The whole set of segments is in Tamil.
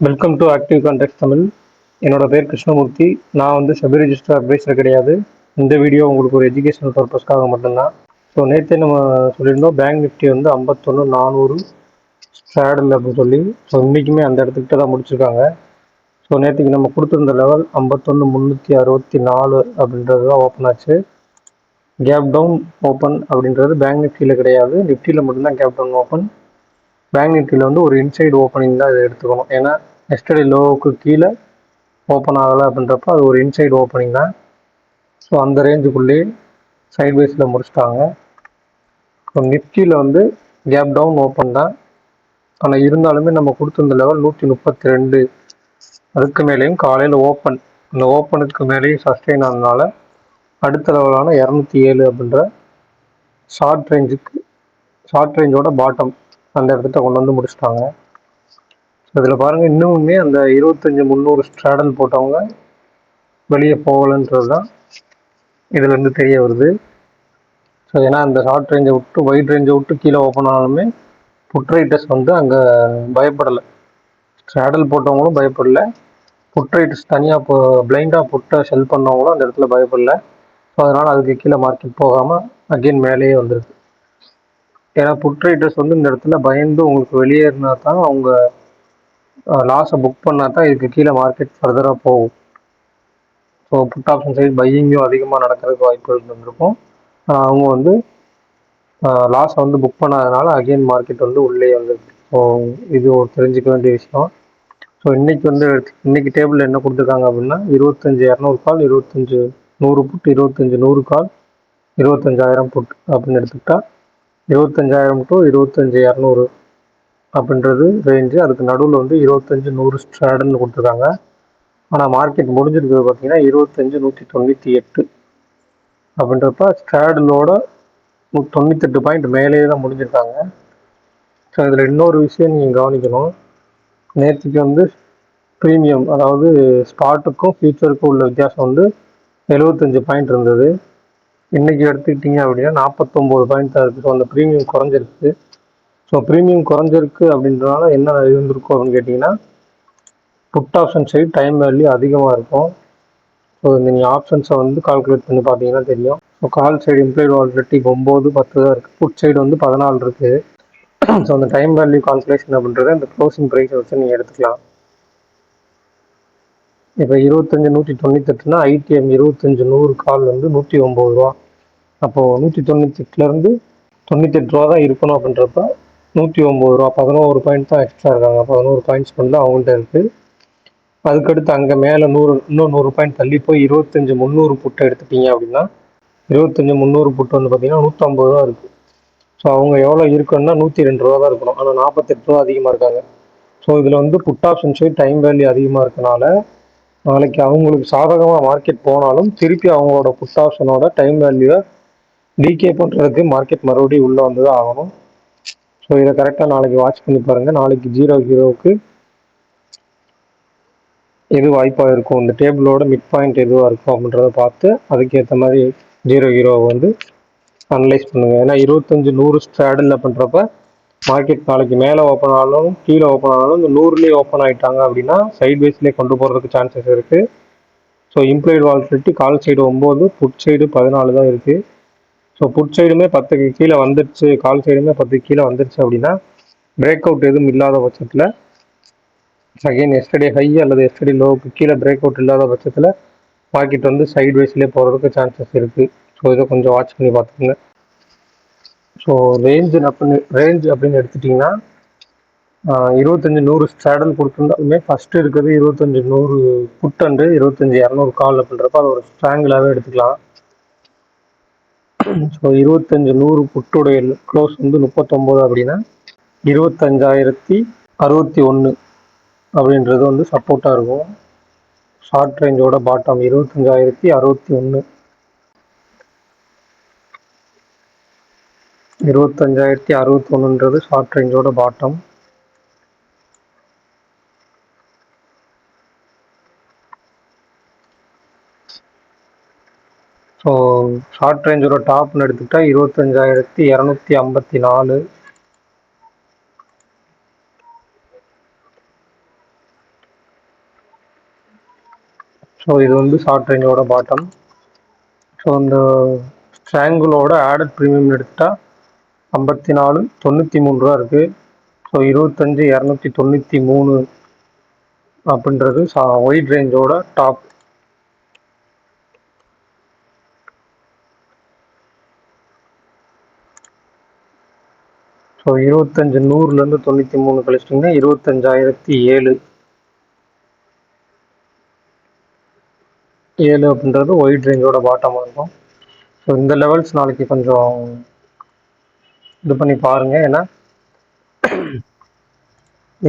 Welcome to active contact Tamil. என்னோட பேர் கிருஷ்ணமூர்த்தி. நான் வந்து சப் ரிஜிஸ்டர் அட்வைசர் கிடையாது. இந்த வீடியோ உங்களுக்கு ஒரு எஜுகேஷனல் பர்பஸ்க்காக மட்டும்தான். ஸோ நேற்றே நம்ம சொல்லியிருந்தோம் பேங்க் நிஃப்டி வந்து 51,400 ஸ்ட்ராடல் அப்படின்னு சொல்லி. ஸோ இன்றைக்குமே அந்த இடத்துக்கிட்ட தான் முடிச்சிருக்காங்க. ஸோ நேற்றுக்கு நம்ம கொடுத்துருந்த லெவல் 51,364 அப்படின்றது தான் ஓப்பன் ஆச்சு. கேப் டவுன் ஓப்பன் அப்படின்றது பேங்க் நிஃப்டியில் கிடையாது, நிஃப்டியில் மட்டும்தான் கேப் டவுன் ஓப்பன். பேங்க் நிஃப்டியில் வந்து ஒரு இன்சைடு ஓப்பனிங் தான் இதை எடுத்துக்கணும். ஏன்னா எஸ்டர்டே லோவுக்கு கீழே ஓப்பன் ஆகலை அப்படின்றப்ப அது ஒரு இன்சைடு ஓப்பனிங் தான். ஸோ அந்த ரேஞ்சுக்குள்ளேயே சைட்வேஸில் முடிச்சிட்டாங்க. ஸோ நிஃப்டியில் வந்து கேப் டவுன் ஓப்பன் தான். ஆனால் இருந்தாலுமே நம்ம கொடுத்துருந்த லெவல் 132, அதுக்கு மேலேயும் காலையில் ஓப்பன், அந்த ஓப்பனுக்கு மேலேயும் சஸ்டெயின் ஆனதுனால அடுத்த லெவலான 207 அப்படின்ற ஷார்ட் ரேஞ்சோட பாட்டம் அந்த இடத்துல கொண்டு வந்து முடிச்சிட்டாங்க. இதில் பாருங்கள், இன்னுமே அந்த 25,300 ஸ்ட்ராடல் போட்டவங்க வெளியே போகலன்றது தான் இதுலேருந்து தெரிய வருது. ஸோ ஏன்னா அந்த ஷார்ட் ரேஞ்சை விட்டு வைட் ரேஞ்சை விட்டு கீழே ஓப்பன் ஆனாலுமே புட் ரைட்டர்ஸ் வந்து அங்கே பயப்படலை. ஸ்ட்ராடல் போட்டவங்களும் பயப்படலை, புட் ரைட்டர்ஸ் தனியாக இப்போ பிளைண்டாக புட்டை செல் பண்ணவங்களும் அந்த இடத்துல பயப்படலை. ஸோ அதனால் அதுக்கு கீழே மார்க்கெட் போகாமல் அகெயின் மேலேயே வந்துருக்கு. ஏன்னா புட் ரைட்டர்ஸ் வந்து இந்த இடத்துல பயந்து உங்களுக்கு வெளியேறினா தான் அவங்க லாஸை புக் பண்ணால் தான் இதுக்கு கீழே மார்க்கெட் ஃபர்தராக போகும். ஸோ புட் ஆப்ஷன் சைடு பையிங்கும் அதிகமாக நடக்கிறதுக்கு வாய்ப்புகள் இருந்திருக்கும். அவங்க வந்து லாஸை வந்து புக் பண்ணாதனால அகெயின் மார்க்கெட் வந்து உள்ளே வந்துருக்கு. ஸோ இது ஒரு தெரிஞ்சிக்க வேண்டிய விஷயம். ஸோ இன்னைக்கு டேபிளில் என்ன கொடுத்துருக்காங்க அப்படின்னா 25,200 கால், 25,100 புட், 25,100 கால், 25,000 புட் அப்படின்னு எடுத்துக்கிட்டா 25,000 டு 25,200 அப்படின்றது ரேஞ்சு. அதுக்கு நடுவில் வந்து 25,100 ஸ்ட்ராடல்னு கொடுத்துருக்காங்க. ஆனால் மார்க்கெட் முடிஞ்சிருக்கிறது பார்த்தீங்கன்னா 25,198 அப்படின்றப்ப ஸ்ட்ராடலோட 98 பாயிண்ட் மேலேயே தான் முடிஞ்சிருக்காங்க. ஸோ இதில் இன்னொரு விஷயம் நீங்கள் கவனிக்கணும். நேற்றுக்கு வந்து ப்ரீமியம், அதாவது ஸ்பாட்டுக்கும் ஃபியூச்சருக்கும் உள்ள வித்தியாசம் வந்து 75 பாயிண்ட் இருந்தது. இன்றைக்கி எடுத்துக்கிட்டிங்க அப்படின்னா 49 பாயிண்ட் தான் இருக்குது. ஸோ அந்த ப்ரீமியம் குறைஞ்சிருக்கு. ஸோ ப்ரீமியம் குறைஞ்சிருக்கு அப்படின்றனால என்ன இருந்திருக்கும் அப்படின்னு கேட்டிங்கன்னா, put option side time value அதிகமாக இருக்கும். ஸோ நீங்கள் ஆப்ஷன்ஸை வந்து கால்குலேட் பண்ணி பார்த்தீங்கன்னா தெரியும். So call side implied validity 9, 10 தான் இருக்குது. புட் சைடு வந்து 14 இருக்குது. ஸோ அந்த டைம் வேல்யூ கால்குலேஷன் அப்படின்றத இந்த க்ளோசிங் ப்ரைஸை வச்சு நீங்கள் எடுத்துக்கலாம். இப்போ 25,198னா ஐடிஎம் 25,100 கால் வந்து 109 ரூபா. அப்போது 198லேருந்து 98 ரூபா தான் இருக்கணும் அப்படின்றப்ப 109 ரூபா, 11 பாயிண்ட் தான் எக்ஸ்ட்ரா இருக்காங்க. 11 பாயிண்ட்ஸ் வந்து அவங்கள்ட்ட இருக்குது. அதுக்கடுத்து அங்கே மேலே இன்னும் 100 பாயிண்ட் தள்ளி போய் 25,300 புட்டை எடுத்துட்டீங்க அப்படின்னா 25,300 புட்டு வந்து பார்த்தீங்கன்னா 150 ரூபா இருக்குது. ஸோ அவங்க எவ்வளோ இருக்குன்னா 102 ரூபா தான் இருக்கணும். ஆனால் 48 ரூபா அதிகமாக இருக்காங்க. ஸோ இதில் வந்து put option side time value அதிகமாக இருக்கனால நாளைக்கு அவங்களுக்கு சாதகமாக மார்க்கெட் போனாலும் திருப்பி அவங்களோட புட் ஆப்ஷனோட டைம் வேல்யூவை டிகே பண்ணுறதுக்கு மார்க்கெட் மறுபடியும் உள்ளே வந்து தான் ஆகணும். ஸோ இதை கரெக்டாக நாளைக்கு வாட்ச் பண்ணி பாருங்கள். நாளைக்கு 0.0க்கு எது வாய்ப்பாக இருக்கும், இந்த டேபிளோட மிட் பாயிண்ட் எதுவாக இருக்கும் அப்படின்றத பார்த்து அதுக்கேற்ற மாதிரி 0.0 வந்து அனலைஸ் பண்ணுங்கள். ஏன்னா 25,100 ஸ்ட்ராடலில் பண்ணுறப்ப மார்க்கெட் நாளைக்கு மேலே ஓப்பன் ஆனாலும் கீழே ஓப்பன் ஆனாலும் இந்த 100லேயே ஓப்பன் ஆகிட்டாங்க அப்படின்னா சைட் வேஸ்லேயே கொண்டு போகிறதுக்கு சான்சஸ் இருக்குது. So implied volatility call side 9, put side 14 தான் இருக்குது. ஸோ புட் சைடுமே 10க்கு கீழே வந்துடுச்சு, கால் சைடுமே 10க்கு கீழே வந்துடுச்சு அப்படின்னா பிரேக் அவுட் எதுவும் இல்லாத பட்சத்தில் அகைன் எஸ்டர்டே ஹை அல்லது எஸ்டர்டே லோவுக்கு கீழே பிரேக் அவுட் இல்லாத பட்சத்தில் மார்க்கெட் வந்து சைட் வேஸ்லேயே போகிறதுக்கு சான்சஸ் இருக்குது. ஸோ இதை கொஞ்சம் வாட்ச் பண்ணி பார்த்துக்கோங்க. ஸோ ரேஞ்ச் அப்படின்னு எடுத்துட்டிங்கன்னா 25,100 ஸ்ட்ராடல் கொடுத்துருந்தாலுமே ஃபஸ்ட்டு இருக்கிறது 25,100 புட் அண்டு 25,200 கால் அப்படின்றப்ப அது ஒரு ஸ்ட்ராங்கிளாகவே எடுத்துக்கலாம். ஸோ 25,100 புட்டுடைய க்ளோஸ் வந்து 39 அப்படின்னா 25,061 அப்படின்றது வந்து சப்போர்ட்டாக இருக்கும். ஷார்ட் ரேஞ்சோட பாட்டம் 25,061, 25,061ன்றது ஷார்ட் ரேஞ்சோட பாட்டம். ஸோ ஷார்ட் ரேஞ்சோட டாப்னு எடுத்துக்கிட்டா 25,254. ஸோ இது வந்து ஷார்ட் ரேஞ்சோட பாட்டம். ஸோ இந்த ட்ரையாங்கிளோட ஆடட் ப்ரீமியம் எடுத்துட்டா 54.93 ரூபா இருக்குது. ஸோ 25,293 அப்படின்றது ஒயிட் ரேஞ்சோட டாப். ஸோ 25,100லேருந்து 93 கழிச்சிட்டிங்கன்னா 25,007 அப்படின்றது ஒயிட் ரேஞ்சோட பாட்டமாக இருக்கும். ஸோ இந்த லெவல்ஸ் நாளைக்கு கொஞ்சம் இது பண்ணி பாருங்கள். ஏன்னா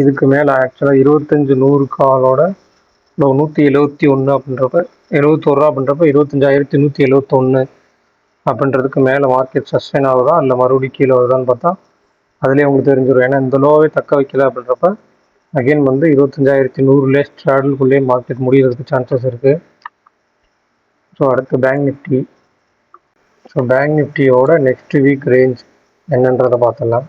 இதுக்கு மேலே ஆக்சுவலாக 25,100 காலோட 171 அப்படின்றப்ப 71 ரூபா அப்படின்றப்ப 25,171 அப்படின்றதுக்கு மேலே மார்க்கெட் சஸ்டைன் ஆகுதா இல்லை மறுபடியும் கீழே வருதான்னு பார்த்தா அதுலேயே உங்களுக்கு தெரிஞ்சிடும். ஏன்னா இந்த லோவே தக்க வைக்கல அப்படின்றப்ப அகெயின் வந்து 25,100 ஸ்ட்ராடலுக்குள்ளேயே மார்க்கெட் முடிகிறதுக்கு சான்சஸ் இருக்குது. ஸோ அடுத்து பேங்க் நிஃப்டி. ஸோ பேங்க் நிஃப்டியோட நெக்ஸ்ட் வீக் ரேஞ்ச் என்னன்றதை பார்த்துடலாம்.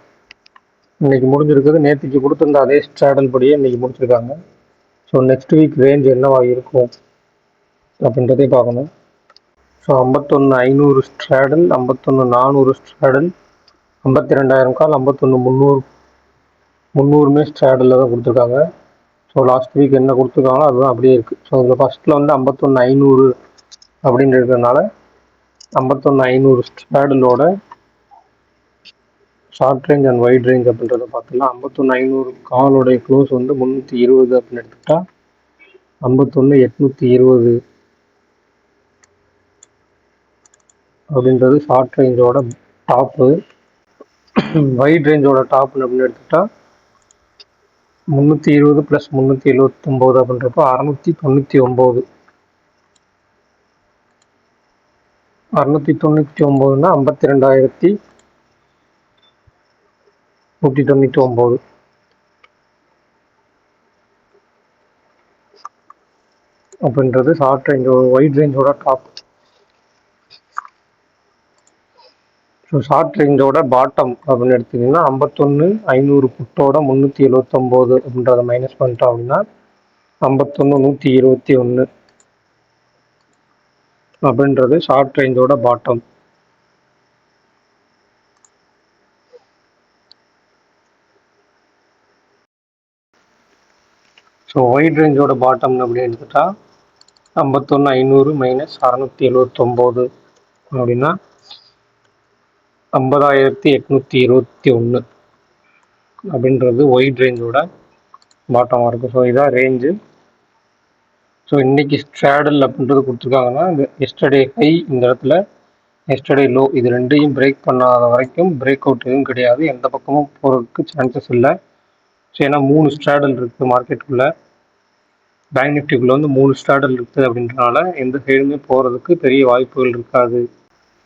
இன்றைக்கி முடிஞ்சிருக்குது, நேற்றுக்கு கொடுத்துருந்த அதே ஸ்ட்ராடல் படியே இன்றைக்கி முடிச்சிருக்காங்க. ஸோ நெக்ஸ்ட் வீக் ரேஞ்ச் என்னவா இருக்கும் அப்படின்றதே பார்க்கணும். ஸோ 51,500 ஸ்ட்ராடல், 51,400 ஸ்ட்ராடல், 52,000 கால், 51,300 ஸ்ட்ராடலில் தான் கொடுத்துருக்காங்க. ஸோ லாஸ்ட் வீக் என்ன கொடுத்துருக்காங்களோ அதுதான் அப்படியே இருக்குது. ஸோ இதில் ஃபஸ்ட்டில் வந்து 51,500 அப்படின்னு இருக்கிறதுனால 51,500 ஸ்ட்ராடலோட short range and wide range அப்படின்றத பார்த்துக்கலாம். 51,500 காலோடைய க்ளோஸ் வந்து 320 அப்படின்னு எடுத்துக்கிட்டா 51,820 அப்படின்றது ஷார்ட் ரேஞ்சோட டாப்பு. வைட் ரேஞ்சோட டாப்னு அப்படின்னு எடுத்துக்கிட்டா 320 + 379 அப்படின்றப்போ 699. 699னா 52,199 அப்படின்றது ஷார்ட் ரேஞ்சோட வைட் ரேஞ்சோட டாப். ஸோ ஷார்ட் ரேஞ்சோட பாட்டம் அப்படின்னு எடுத்திங்கன்னா 51,500 புட்டோட 379 அப்படின்றத மைனஸ் பண்ணிட்டோம் அப்படின்னா 51,121 அப்படின்றது ஷார்ட் ரேஞ்சோட பாட்டம். ஸோ ஒயிட் ரேஞ்சோட பாட்டம் அப்படின்னு எடுத்துட்டா 51,500 மைனஸ் 679 அப்படின்னா 50,821 அப்படின்றது ஒயிட் ரேஞ்சோட பாட்டமாக இருக்கும். ஸோ இதான் ரேஞ்சு. ஸோ இன்றைக்கி ஸ்ட்ராடல் அப்படின்றது கொடுத்துருக்காங்கன்னா இந்த எஸ்டர்டே ஹை, இந்த இடத்துல எஸ்டர்டே லோ, இது ரெண்டையும் பிரேக் பண்ணாத வரைக்கும் பிரேக் அவுட் எதுவும் கிடையாது, எந்த பக்கமும் போகிறதுக்கு சான்சஸ் இல்லை. ஸோ ஏன்னா 3 ஸ்ட்ராடல் இருக்குது மார்க்கெட்டுக்குள்ளே, பேங்க் நிஃப்டிக்குள்ளே வந்து 3 ஸ்ட்ராடல் இருக்குது அப்படின்றனால எந்த சைடுமே போகிறதுக்கு பெரிய வாய்ப்புகள் இருக்காது.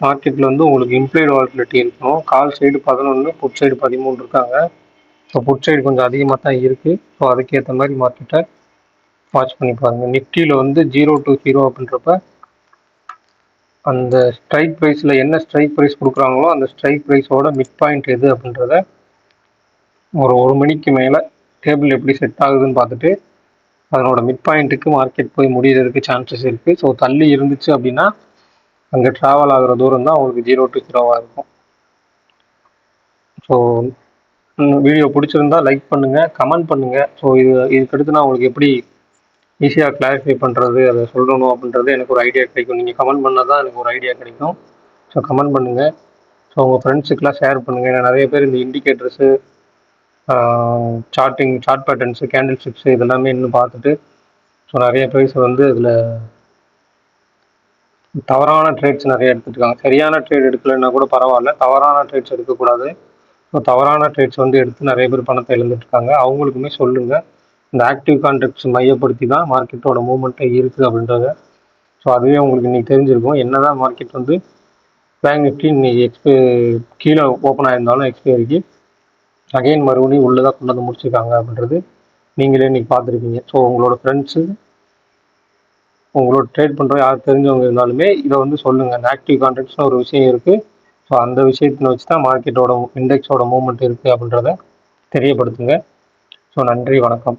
மார்க்கெட்டில் வந்து உங்களுக்கு இம்ப்ளைடு வாலட்டிலிட்டி இருக்கணும். கால் சைடு 11, புட் சைடு 13 இருக்காங்க. ஸோ புட் சைடு கொஞ்சம் அதிகமாக தான் இருக்குது. ஸோ அதுக்கேற்ற மாதிரி மார்க்கெட்டை வாட்ச் பண்ணி பாருங்கள். நிஃப்டியில் வந்து 0 to 0 அப்படின்றப்ப அந்த ஸ்ட்ரைக் ப்ரைஸில் என்ன ஸ்ட்ரைக் ப்ரைஸ் கொடுக்குறாங்களோ அந்த ஸ்ட்ரைக் ப்ரைஸோட மிட் பாயிண்ட் எது அப்படின்றத ஒரு மணிக்கு மேலே டேபிள் எப்படி செட் ஆகுதுன்னு பார்த்துட்டு அதனோட மிட் பாயிண்ட்டுக்கு மார்க்கெட் போய் முடிகிறதுக்கு சான்சஸ் இருக்குது. ஸோ தள்ளி இருந்துச்சு அப்படின்னா அங்கே ட்ராவல் ஆகிற தூரம் தான் உங்களுக்கு 0 to 0 இருக்கும். ஸோ வீடியோ பிடிச்சிருந்தா லைக் பண்ணுங்கள், கமெண்ட் பண்ணுங்கள். ஸோ இதுக்கடுத்து நான் உங்களுக்கு எப்படி ஈஸியாக கிளாரிஃபை பண்ணுறது, அதை சொல்லணும் அப்படின்றது எனக்கு ஒரு ஐடியா கிடைக்கும். நீங்கள் கமெண்ட் பண்ணால் தான் எனக்கு ஒரு ஐடியா கிடைக்கும். ஸோ கமெண்ட் பண்ணுங்கள். ஸோ உங்கள் ஃப்ரெண்ட்ஸுக்கெலாம் ஷேர் பண்ணுங்கள். ஏன்னா நிறைய பேர் இந்த indicators, chart patterns, candlesticks இதெல்லாமே இன்னும் பார்த்துட்டு ஸோ நிறைய ப்ரைஸ் வந்து இதில் தவறான ட்ரேட்ஸ் நிறைய எடுத்துகிட்டு இருக்காங்க. சரியான ட்ரேட் எடுக்கலைன்னா கூட பரவாயில்ல, தவறான ட்ரேட்ஸ் எடுக்கக்கூடாது. ஸோ தவறான ட்ரேட்ஸ் வந்து எடுத்து நிறைய பேர் பணத்தை இழந்துட்டுருக்காங்க. அவங்களுக்குமே சொல்லுங்கள், இந்த ஆக்டிவ் கான்ட்ராக்ட்ஸ் மையப்படுத்தி தான் மார்க்கெட்டோட மூவ்மெண்ட்டே இருக்குது அப்படின்றத. ஸோ அதுவே உங்களுக்கு இன்றைக்கி தெரிஞ்சிருக்கும். என்ன தான் மார்க்கெட் வந்து பேங்க் நிஃப்டி இன்றைக்கி கீழே ஓப்பன் ஆகிருந்தாலும் எக்ஸ்பைரிக்கு அகைன் மறுபடியும் உள்ளே தான் கொண்டு வந்து முடிச்சிருக்காங்க அப்படின்றது நீங்களே இன்றைக்கி பார்த்துருக்கீங்க. ஸோ உங்களோட ஃப்ரெண்ட்ஸு, உங்களோட ட்ரேட் பண்ணுற யார் தெரிஞ்சவங்க இருந்தாலுமே இதை வந்து சொல்லுங்கள். அந்த ஆக்டிவ் கான்ட்ராக்ட்ஸ்னு ஒரு விஷயம் இருக்குது. ஸோ அந்த விஷயத்தை வச்சு தான் மார்க்கெட்டோட இண்டெக்ஸோட மூவ்மெண்ட் இருக்குது அப்படின்றத தெரியப்படுத்துங்க. ஸோ நன்றி, வணக்கம்.